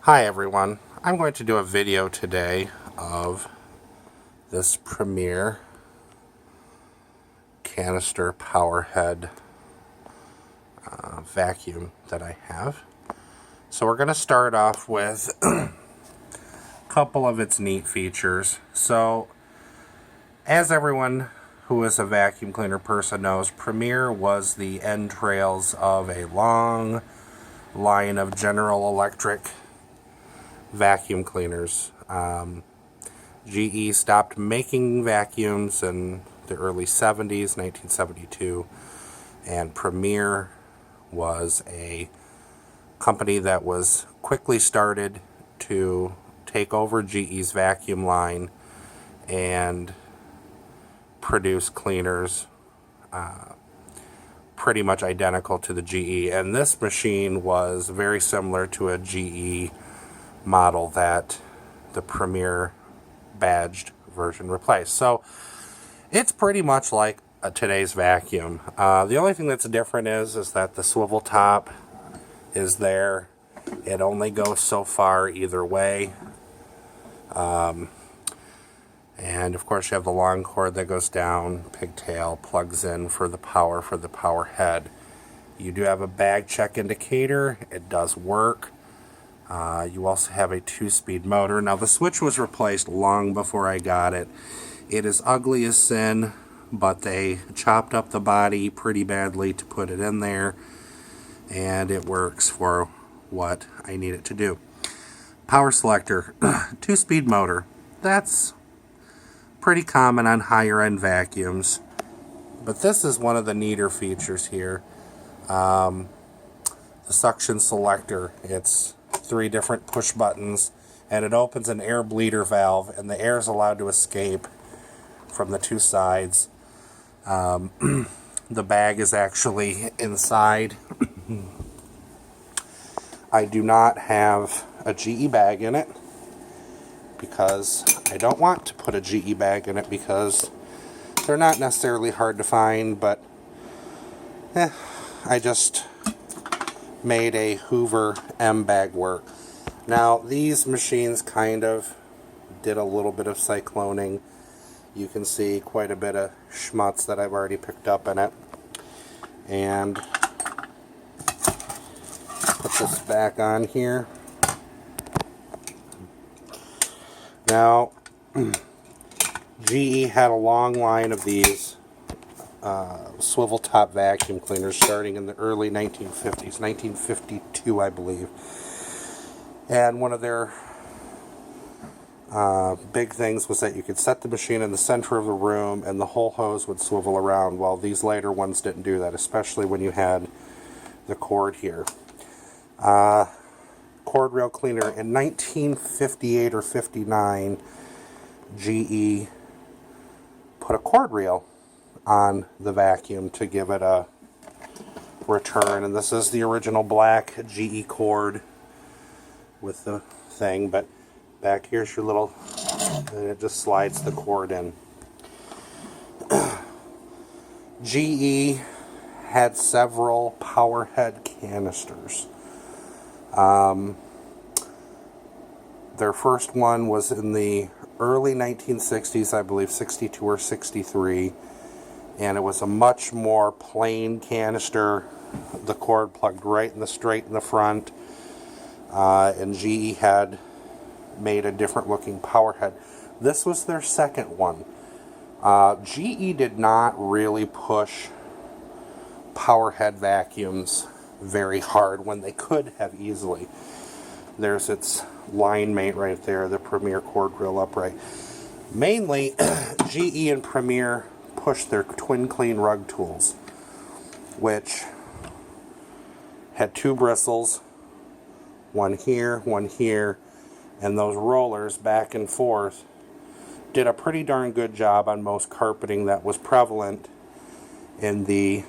Hi everyone, I'm going to do a video today of this Premier canister power head vacuum that I have. So we're going to start off with a couple of its neat features. So as everyone who is a vacuum cleaner person knows, Premier was the entrails of a long line of General Electric vacuum cleaners. GE stopped making vacuums in the early 70s, 1972, and Premier was a company that was quickly started to take over GE's vacuum line and produce cleaners pretty much identical to the GE. And this machine was very similar to a GE model that the Premier badged version replaced. So it's pretty much like today's vacuum. The only thing that's different is that the swivel top is there. It only goes so far either way. And of course you have the long cord that goes down, pigtail, plugs in for the power head. You do have a bag check indicator. It does work. You also have a 2-speed motor. Now the switch was replaced long before I got it. It is ugly as sin, but they chopped up the body pretty badly to put it in there, and it works for what I need it to do. Power selector, 2-speed motor. That's pretty common on higher end vacuums, but this is one of the neater features here. The suction selector, it's 3 different push buttons, and it opens an air bleeder valve, and the air is allowed to escape from the 2 sides. The bag is actually inside. I do not have a GE bag in it because I don't want to put a GE bag in it because they're not necessarily hard to find, but I just made a Hoover M bag work. Now these machines kind of did a little bit of cycloning. You can see quite a bit of schmutz that I've already picked up in it. And put this back on here. Now GE had a long line of these swivel top vacuum cleaners starting in the early 1950s, 1952 I believe. And one of their big things was that you could set the machine in the center of the room and the whole hose would swivel around. Well, these later ones didn't do that, especially when you had the cord here. Cord rail cleaner in 1958 or 59, GE put a cord reel on the vacuum to give it a return, and this is the original black GE cord with the thing, but back here's your little, and it just slides the cord in. GE had several power head canisters. Their first one was in the early 1960s, I believe 62 or 63, and it was a much more plain canister. The cord plugged right in the straight in the front, and GE had made a different looking power head. This was their second one. GE did not really push power head vacuums very hard when they could have easily. There's its line mate right there, the Premier cord reel upright. Mainly, GE and Premier pushed their twin clean rug tools, which had 2 bristles, one here, and those rollers back and forth did a pretty darn good job on most carpeting that was prevalent in the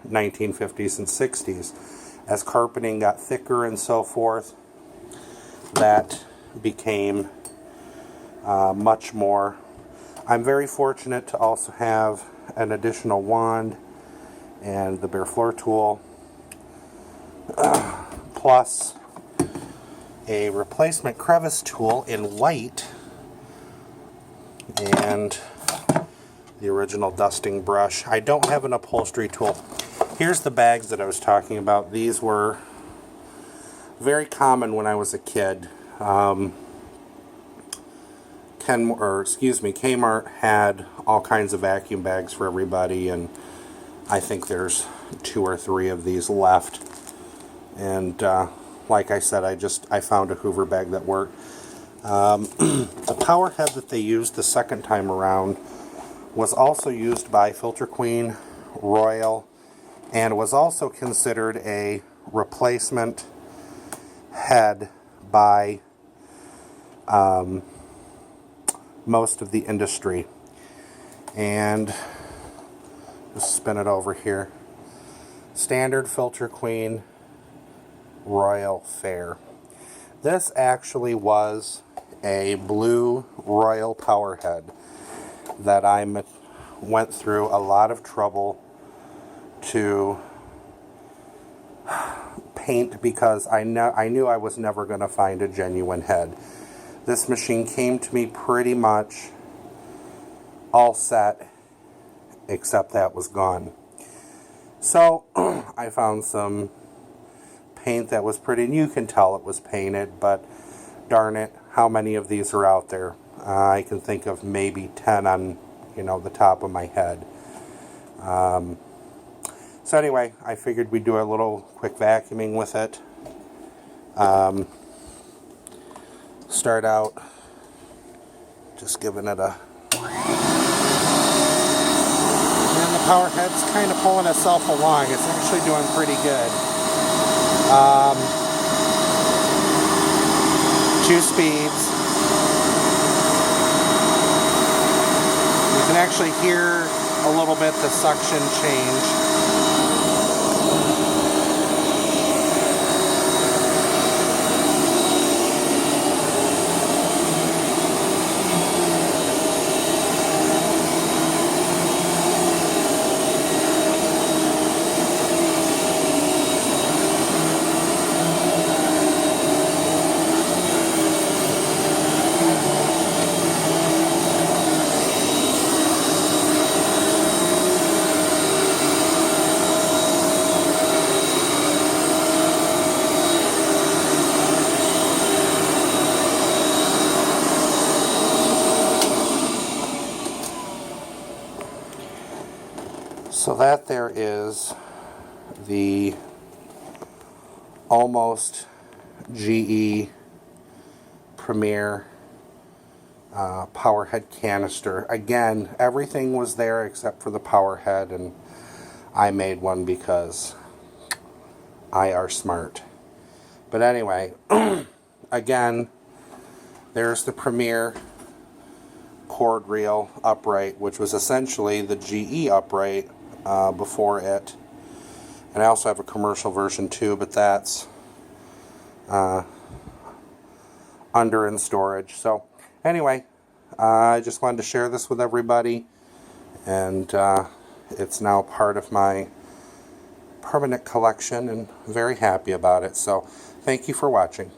1950s and 60s. As carpeting got thicker and so forth, that became much more. I'm very fortunate to also have an additional wand and the bare floor tool, plus a replacement crevice tool in white, and the original dusting brush. I don't have an upholstery tool. Here's the bags that I was talking about. These were very common when I was a kid. Kmart had all kinds of vacuum bags for everybody, and I think there's 2 or 3 of these left. And like I said, I found a Hoover bag that worked. The power head that they used the second time around was also used by Filter Queen, Royal, and was also considered a replacement head by most of the industry. And just spin it over here. Standard, Filter Queen, Royal, Fair. This actually was a blue Royal power head that I went through a lot of trouble to paint because I knew I was never going to find a genuine head. This machine came to me pretty much all set, except that was gone. So I found some paint that was pretty, and you can tell it was painted, but darn it, how many of these are out there? I can think of maybe 10 on, the top of my head. So anyway, I figured we'd do a little quick vacuuming with it. Start out just giving it a... And the power head's kind of pulling itself along. It's actually doing pretty good. 2 speeds. You can actually hear a little bit the suction change. So that there is the almost GE Premier power head canister. Again, everything was there except for the power head, and I made one because I are smart. But anyway, again, there's the Premier cord reel upright, which was essentially the GE upright before it. And I also have a commercial version too, but that's under in storage. So anyway, I just wanted to share this with everybody, and it's now part of my permanent collection, and very happy about it. So thank you for watching.